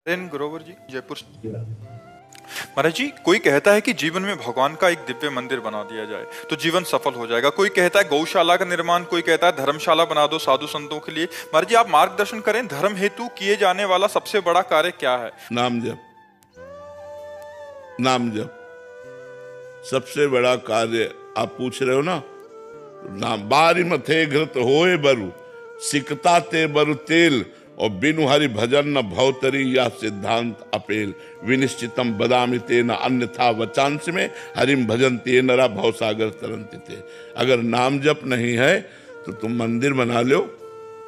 ग्रोवर जी, जयपुर। महाराज जी, कोई कहता है कि जीवन में भगवान का एक दिव्य मंदिर बना दिया जाए तो जीवन सफल हो जाएगा। कोई कहता है गौशाला का निर्माण, कोई कहता है धर्मशाला बना दो साधु संतों के लिए। महाराज जी, आप मार्गदर्शन करें, धर्म हेतु किए जाने वाला सबसे बड़ा कार्य क्या है? नाम जप। नाम जप सबसे बड़ा कार्य आप पूछ रहे हो ना। नाम बारी मथे घृत होए बरु, सिकता ते बरु तेल, और बिनु हरि भजन न भवतरी, या सिद्धांत अपेल। विनिश्चितम बदामि ते न अन्यथा वचांस में, हरिम भजन ते नरा भवसागर तरंति थे। अगर नाम जप नहीं है तो तुम मंदिर बना लो,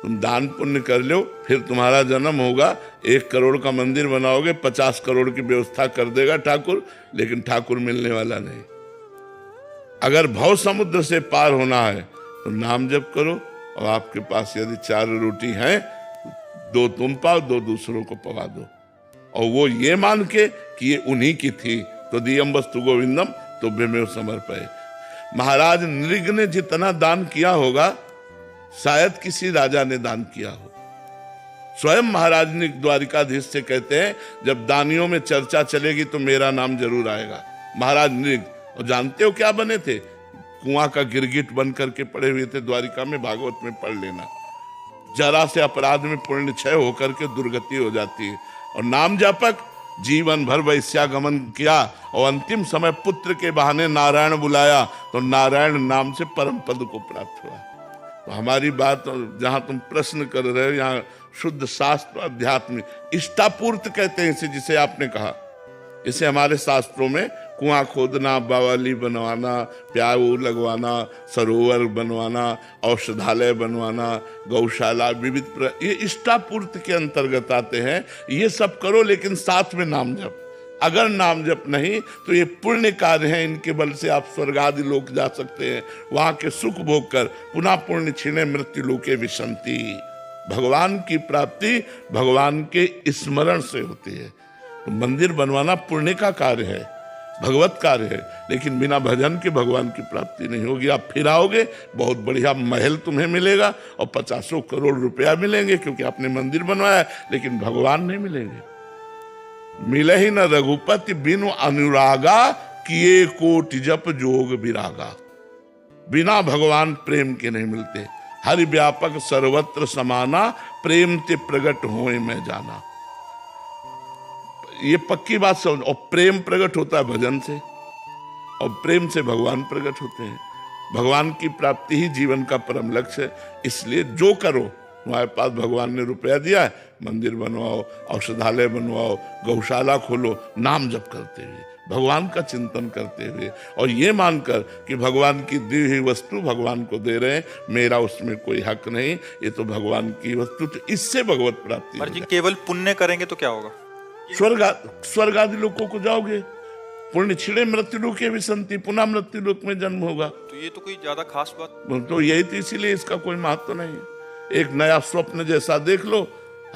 तुम दान पुण्य कर लो, फिर तुम्हारा जन्म होगा। 1 करोड़ का मंदिर बनाओगे, 50 करोड़ की व्यवस्था कर देगा ठाकुर, लेकिन ठाकुर मिलने वाला नहीं। अगर भव समुद्र से पार होना है तो नाम जप करो, और आपके पास यदि 4 रोटी हैं, 2 तुम पाओ, 2 दूसरों को पवा दो, और वो ये मान के कि ये उन्हीं की थी। तो दियम वस्तु गोविंदम तो बेमेव समर्पये। महाराज नृग ने जितना दान किया होगा शायद किसी राजा ने दान किया हो। स्वयं महाराज ने द्वारिकाधीश से कहते हैं, जब दानियों में चर्चा चलेगी तो मेरा नाम जरूर आएगा। महाराज नृग, और जानते हो क्या बने थे? कुआं का गिरगिट बन करके पड़े हुए थे द्वारिका में। भागवत में पढ़ लेना। जरा से अपराध में पुण्य क्षय होकर के दुर्गति हो जाती है। और नाम जापक जीवन भर वैश्यागमन किया, और अंतिम समय पुत्र के बहाने नारायण बुलाया, तो नारायण नाम से परम पद को प्राप्त हुआ। तो हमारी बात, जहां तुम प्रश्न कर रहे हो, यहाँ शुद्ध शास्त्र अध्यात्म इष्टापूर्त कहते हैं इसे, जिसे आपने कहा। इसे हमारे शास्त्रों में कुआं खोदना, बावली बनवाना, प्याऊ लगवाना, सरोवर बनवाना, औषधालय बनवाना, गौशाला, विविध ये इष्टापूर्ति के अंतर्गत आते हैं। ये सब करो, लेकिन साथ में नाम जप। अगर नाम जप नहीं तो ये पुण्य कार्य हैं, इनके बल से आप स्वर्ग आदि लोक जा सकते हैं, वहां के सुख भोग कर पुनः पुण्य छिने मृत्यु लोके विशंति। भगवान की प्राप्ति भगवान के स्मरण से होती है। तो मंदिर बनवाना पुण्य का कार्य है, भगवत कार्य है, लेकिन बिना भजन के भगवान की प्राप्ति नहीं होगी। आप फिर आओगे, बहुत बढ़िया महल तुम्हें मिलेगा और 50 करोड़ रुपया मिलेंगे, क्योंकि आपने मंदिर बनवाया, लेकिन भगवान नहीं मिलेंगे। मिले ही न रघुपति बिनु अनुरागा, किए कोटि जप जोग विरागा। बिना भगवान प्रेम के नहीं मिलते। हरि व्यापक सर्वत्र समाना, प्रेम ते प्रगट होए मैं जाना। ये पक्की बात समझ। और प्रेम प्रकट होता है भजन से, और प्रेम से भगवान प्रकट होते हैं। भगवान की प्राप्ति ही जीवन का परम लक्ष्य है। इसलिए जो करो, तुम्हारे पास भगवान ने रुपया दिया है, मंदिर बनवाओ, औषधालय बनवाओ, गौशाला खोलो, नाम जप करते हुए, भगवान का चिंतन करते हुए, और ये मानकर कि भगवान की दी हुई वस्तु भगवान को दे रहे हैं, मेरा उसमें कोई हक नहीं, ये तो भगवान की वस्तु। तो इससे भगवत प्राप्ति जी, केवल पुण्य करेंगे तो क्या होगा? स्वर्ग आदि लोकों को जाओगे। पुण्य छिड़े मृत्यु लोके विसंति, पुनः मृत्यु लोक में जन्म होगा। तो ये तो कोई ज्यादा खास बात तो यही थी, इसीलिए इसका कोई महत्व नहीं है। एक नया स्वप्न जैसा देख लो,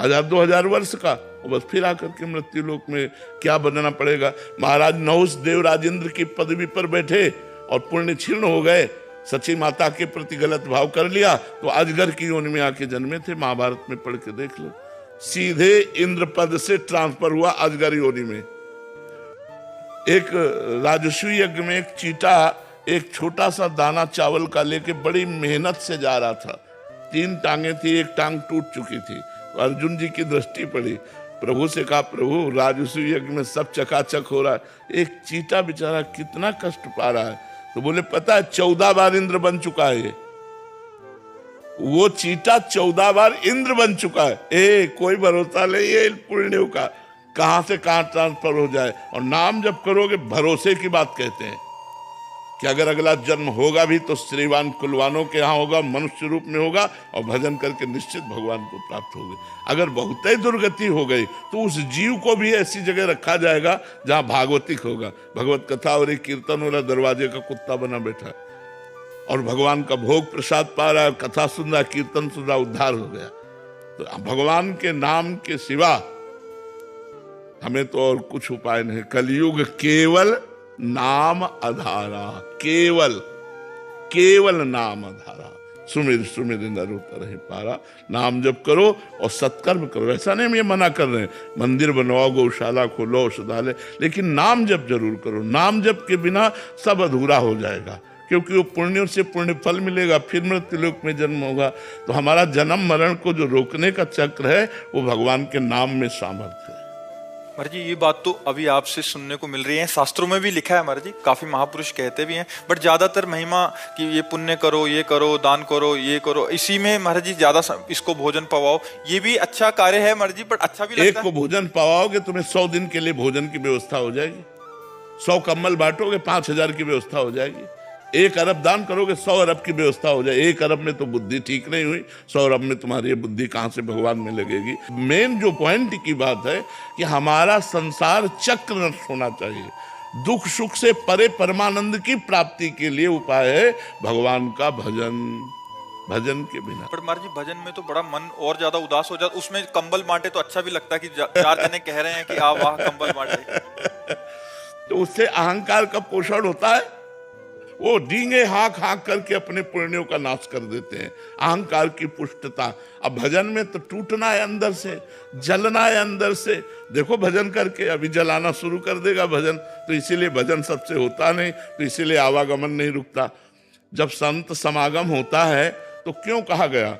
1000-2000 वर्ष का, और बस फिर आकर के मृत्यु लोक में क्या बनना पड़ेगा। महाराज नहुष देव राजेंद्र की पदवी पर बैठे और पुण्य क्षीण हो गए, सची माता के प्रति गलत भाव कर लिया, तो अजगर की योनि में आके जन्मे थे। महाभारत में पढ़ के देख लो। सीधे इंद्र पद से ट्रांसफर हुआ अजगर योनि में। एक राजस्वी यज्ञ में एक चीटा एक छोटा सा दाना चावल का लेके बड़ी मेहनत से जा रहा था। 3 टांगे थी, एक टांग टूट चुकी थी। तो अर्जुन जी की दृष्टि पड़ी, प्रभु से कहा, प्रभु राजस्वी यज्ञ में सब चकाचक हो रहा है, एक चीटा बेचारा कितना कष्ट पा रहा है। तो बोले, पता है 14 बार इंद्र बन चुका है। वो चीटा 14 बार इंद्र बन चुका है। कोई भरोसा नहीं है पुण्यों का, कहां से कहां ट्रांसफर हो जाए। और नाम जब करोगे, भरोसे की बात कहते हैं कि अगर अगला जन्म होगा भी तो श्रीवान कुलवानों के यहाँ होगा, मनुष्य रूप में होगा, और भजन करके निश्चित भगवान को प्राप्त होगे। अगर बहुत ही दुर्गति हो गई तो उस जीव को भी ऐसी जगह रखा जाएगा जहां भागवतिक होगा, भगवत कथा और एक कीर्तन वाला, दरवाजे का कुत्ता बना बैठा है, और भगवान का भोग प्रसाद पा रहा है, कथा सुन रहा, कीर्तन सुन रहा, उद्धार हो गया। तो भगवान के नाम के सिवा हमें तो और कुछ उपाय नहीं। कलयुग केवल नाम आधारा, केवल नाम आधारा। सुमिर सुमिर नर उतरहि पारा। नाम जप करो और सत्कर्म करो। ऐसा नहीं हम ये मना कर रहे हैं, मंदिर बनवाओ, गौशाला खोलो, औषधालय, लेकिन नाम जप जरूर करो। नाम जप के बिना सब अधूरा हो जाएगा, क्योंकि वो पुण्यों से पुण्य फल मिलेगा, फिर मृत्युलोक में जन्म होगा। तो हमारा जन्म मरण को जो रोकने का चक्र है वो भगवान के नाम में सामर्थ्य है। महाराज जी ये बात तो अभी आपसे सुनने को मिल रही है, शास्त्रों में भी लिखा है महाराज जी, काफी महापुरुष कहते भी हैं, बट ज्यादातर महिमा कि ये पुण्य करो, ये करो, दान करो, ये करो, इसी में महाराज जी ज्यादा इसको भोजन पवाओ, ये भी अच्छा कार्य है महाराज जी, बट अच्छा भी लगता एक को भोजन पवाओगे तुम्हें 100 दिन के लिए भोजन की व्यवस्था हो जाएगी। 100 कंबल बांटोगे 5000 की व्यवस्था हो जाएगी। 1 अरब दान करोगे 100 अरब की व्यवस्था हो जाए। 1 अरब में तो बुद्धि ठीक नहीं हुई, 100 अरब में तुम्हारी ये बुद्धि कहां से भगवान में लगेगी। मेन जो पॉइंट की बात है कि हमारा संसार चक्र नष्ट होना चाहिए। दुख सुख से परे परमानंद की प्राप्ति के लिए उपाय है भगवान का भजन। भजन के बिना पर महाराज जी भजन में तो बड़ा मन और ज्यादा उदास हो जाता, उसमें कंबल बांटे तो अच्छा भी लगता है कि 4 जने कह रहे हैं कि आ वाह कंबल बांटे। तो उससे अहंकार का पोषण होता है। वो डींगे हाँक हाँक करके अपने पुण्यों का नाश कर देते हैं, अहंकार की पुष्टता। अब भजन में तो टूटना है अंदर से, जलना है अंदर से। देखो भजन करके अभी जलाना शुरू कर देगा भजन, तो इसीलिए भजन सबसे होता नहीं, तो इसीलिए आवागमन नहीं रुकता। जब संत समागम होता है तो क्यों कहा गया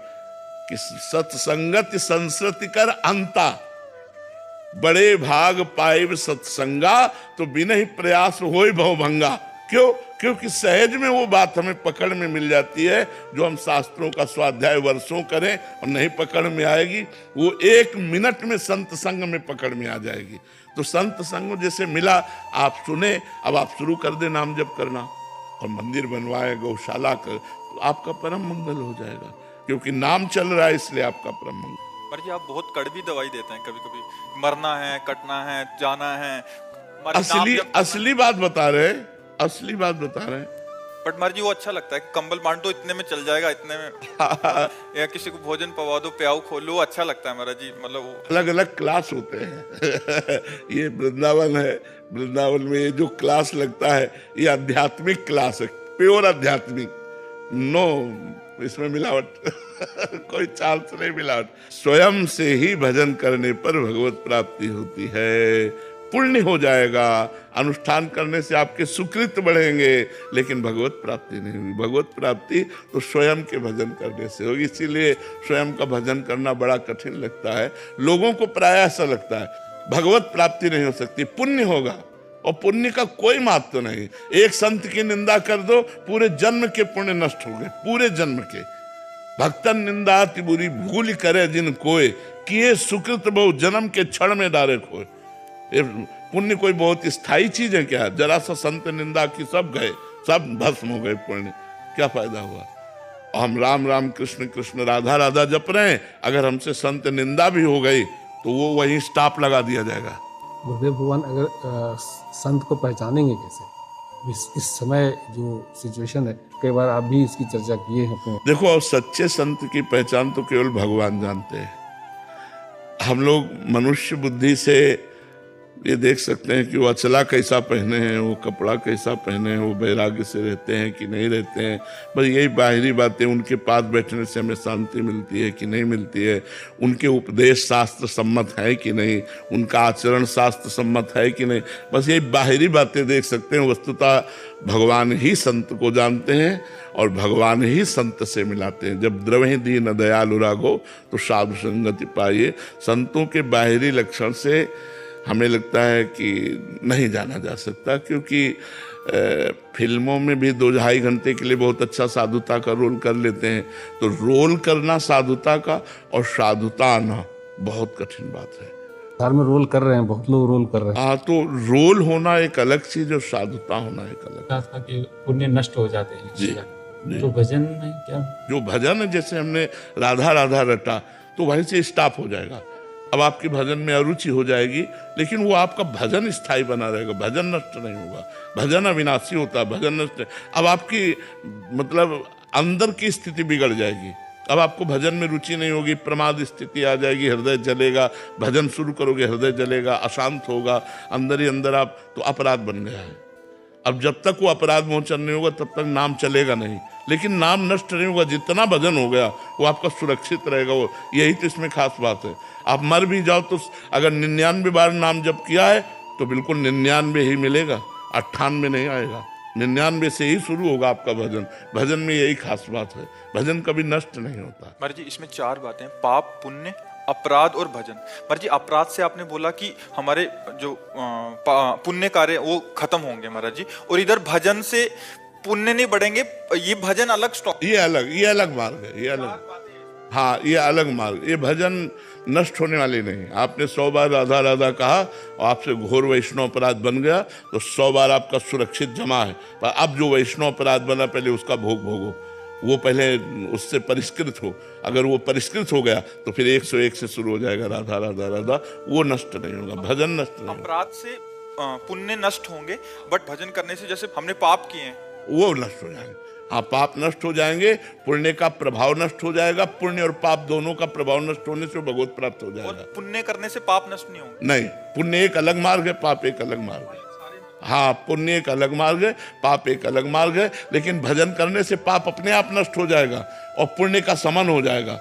कि सत्संगति संस्कृति कर अंता, बड़े भाग पाइब सत्संगा, तो बिना ही प्रयास होय भवभंगा। क्यों? क्योंकि सहज में वो बात हमें पकड़ में मिल जाती है जो हम शास्त्रों का स्वाध्याय वर्षों करें और नहीं पकड़ में आएगी, वो 1 मिनट में संत संग में पकड़ में आ जाएगी। तो संत संग जैसे मिला, आप सुने, अब आप शुरू कर दे नाम जप करना और मंदिर बनवाए, गौशाला कर, तो आपका परम मंगल हो जाएगा, क्योंकि नाम चल रहा है इसलिए आपका परम मंगल। पर जी आप बहुत कड़वी दवाई देते हैं, कभी कभी मरना है, कटना है, जाना है। असली बात बता रहे हैं, असली बात बता रहे हैं। बट महाराज जी वो अच्छा लगता है कि कंबल बांट दो, इतने में चल जाएगा, इतने में या किसी को भोजन पवा दो, प्याऊ खोलो, अच्छा लगता है महाराज जी। मतलब वो अलग अलग क्लास होते हैं। ये वृंदावन है, वृंदावन में ये जो क्लास लगता है ये आध्यात्मिक क्लास है, प्योर आध्यात्मिक, नो इसमें मिलावट। कोई चांस नहीं मिलावट। स्वयं से ही भजन करने पर भगवत प्राप्ति होती है, पुण्य हो जाएगा, अनुष्ठान करने से आपके सुकृत बढ़ेंगे, लेकिन भगवत प्राप्ति नहीं होगी। भगवत प्राप्ति तो स्वयं के भजन करने से होगी। इसीलिए स्वयं का भजन करना बड़ा कठिन लगता है लोगों को, प्राय ऐसा लगता है भगवत प्राप्ति नहीं हो सकती, पुण्य होगा, और पुण्य का कोई महत्व नहीं। एक संत की निंदा कर दो, पूरे जन्म के पुण्य नष्ट हो गए, पूरे जन्म के। भक्तन निंदा ति बुरी भूल करे जिन कोय, किए सुकृत बहु जन्म के क्षण में डारे खोए। पुण्य कोई बहुत स्थायी चीज है क्या? जरा सा संत निंदा की सब गए, सब भस्म हो गए पुण्य, क्या फायदा हुआ? हम राम राम कृष्ण कृष्ण राधा राधा जप रहे हैं, अगर हमसे संत निंदा भी हो गई तो वो वहीं स्टॉप लगा दिया जाएगा। गुरुदेव भगवान अगर संत को पहचानेंगे कैसे? इस समय जो सिचुएशन है, कई बार आप भी इसकी चर्चा किए हैं अपने। देखो सच्चे संत की पहचान तो केवल भगवान जानते हैं। हम लोग मनुष्य बुद्धि से ये देख सकते हैं कि वो अचला कैसा पहने हैं, वो कपड़ा कैसा पहने हैं, वो वैराग्य से रहते हैं कि नहीं रहते हैं, बस यही बाहरी बातें। उनके पास बैठने से हमें शांति मिलती है कि नहीं मिलती है, उनके उपदेश शास्त्र सम्मत है कि नहीं, उनका आचरण शास्त्र सम्मत है कि नहीं, बस यही बाहरी बातें देख सकते हैं। वस्तुतः भगवान ही संत को जानते हैं और भगवान ही संत से मिलाते हैं। जब द्रवहि दीन दयालु राघो तो साधु संगति पाइए। संतों के बाहरी लक्षण से हमें लगता है कि नहीं जाना जा सकता, क्योंकि फिल्मों में भी 2-2.5 घंटे के लिए बहुत अच्छा साधुता का रोल कर लेते हैं, तो रोल करना साधुता का और साधुता आना बहुत कठिन बात है। साल में रोल कर रहे हैं, बहुत लोग रोल कर रहे हैं। हाँ, तो रोल होना एक अलग चीज और साधुता होना एक अलग। कि पुण्य नष्ट हो जाते हैं जी, तो भजन में क्या? जो भजन है, जैसे हमने राधा राधा रटा तो वहीं से स्टॉप हो जाएगा। अब आपके भजन में अरुचि हो जाएगी, लेकिन वो आपका भजन स्थायी बना रहेगा, भजन नष्ट नहीं होगा। भजन अविनाशी होता है, भजन नष्ट। अब आपकी मतलब अंदर की स्थिति बिगड़ जाएगी, अब आपको भजन में रुचि नहीं होगी, प्रमाद स्थिति आ जाएगी, हृदय जलेगा। भजन शुरू करोगे हृदय जलेगा, अशांत होगा, अंदर ही अंदर आप, तो अपराध बन गया है। अब जब तक वो अपराध मोचन नहीं होगा तब तक नाम चलेगा नहीं। लेकिन नाम नष्ट नहीं होगा। जितना भजन हो गया वो आपका सुरक्षित रहेगा। वो यही तो इसमें खास बात है। आप मर भी जाओ तो अगर 99 बार नाम जप किया है तो बिल्कुल 99 ही मिलेगा, 98 नहीं आएगा। 99 से ही शुरू होगा आपका भजन। भजन में यही खास बात है, भजन कभी नष्ट नहीं होता। महाराज जी इसमें 4 बातें, पाप, पुण्य, अपराध और भजन। महाराज जी अपराध से आपने बोला कि हमारे जो पुण्य कार्य वो खत्म होंगे महाराज जी, और इधर भजन से पुण्य नहीं बढ़ेंगे, ये भजन अलग स्टॉप, ये अलग मार्ग है, ये अलग, हाँ ये अलग मार्ग। ये भजन नष्ट होने वाली नहीं। आपने 100 बार राधा राधा कहा और आपसे घोर वैष्णव अपराध बन गया तो 100 बार आपका सुरक्षित जमा है। पर अब जो वैष्णव अपराध बना पहले उसका भोग भोगो, वो पहले उससे परिष्कृत हो। अगर वो परिष्कृत हो गया तो फिर 101 से शुरू हो जाएगा राधा राधा राधा, वो नष्ट नहीं होगा, भजन नष्ट नहीं होगा। अपराध से पुण्य नष्ट होंगे, बट भजन करने से जैसे हमने पाप किए हैं वो नष्ट हो जाएंगे। हाँ पाप नष्ट हो जाएंगे, पुण्य का प्रभाव नष्ट हो जाएगा। पुण्य और पाप दोनों का प्रभाव नष्ट होने से भगवत प्राप्त हो और जाएगा। पुण्य करने से पाप नष्ट नहीं होंगे। नहीं, पुण्य एक अलग मार्ग है, पाप एक अलग मार्ग है। हाँ पुण्य एक अलग मार्ग है, पाप एक अलग मार्ग है। लेकिन भजन करने से पाप अपने आप नष्ट हो जाएगा और पुण्य का समन हो जाएगा।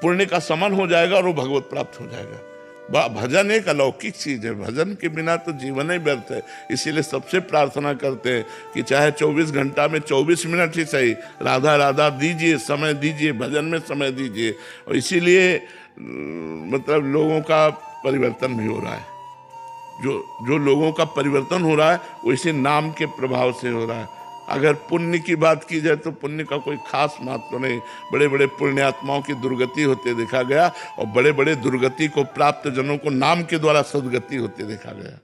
पुण्य का समन हो जाएगा और वो भगवत प्राप्त हो जाएगा। भजन एक अलौकिक चीज है, भजन के बिना तो जीवन ही व्यर्थ है। इसीलिए सबसे प्रार्थना करते हैं कि चाहे 24 घंटा में 24 मिनट ही सही राधा राधा दीजिए, समय दीजिए, भजन में समय दीजिए। और इसीलिए मतलब लोगों का परिवर्तन भी हो रहा है। जो लोगों का परिवर्तन हो रहा है वो इसी नाम के प्रभाव से हो रहा है। अगर पुण्य की बात की जाए तो पुण्य का कोई खास महत्व नहीं। बड़े बड़े पुण्यात्माओं की दुर्गति होते देखा गया और बड़े बड़े दुर्गति को प्राप्त जनों को नाम के द्वारा सदगति होते देखा गया।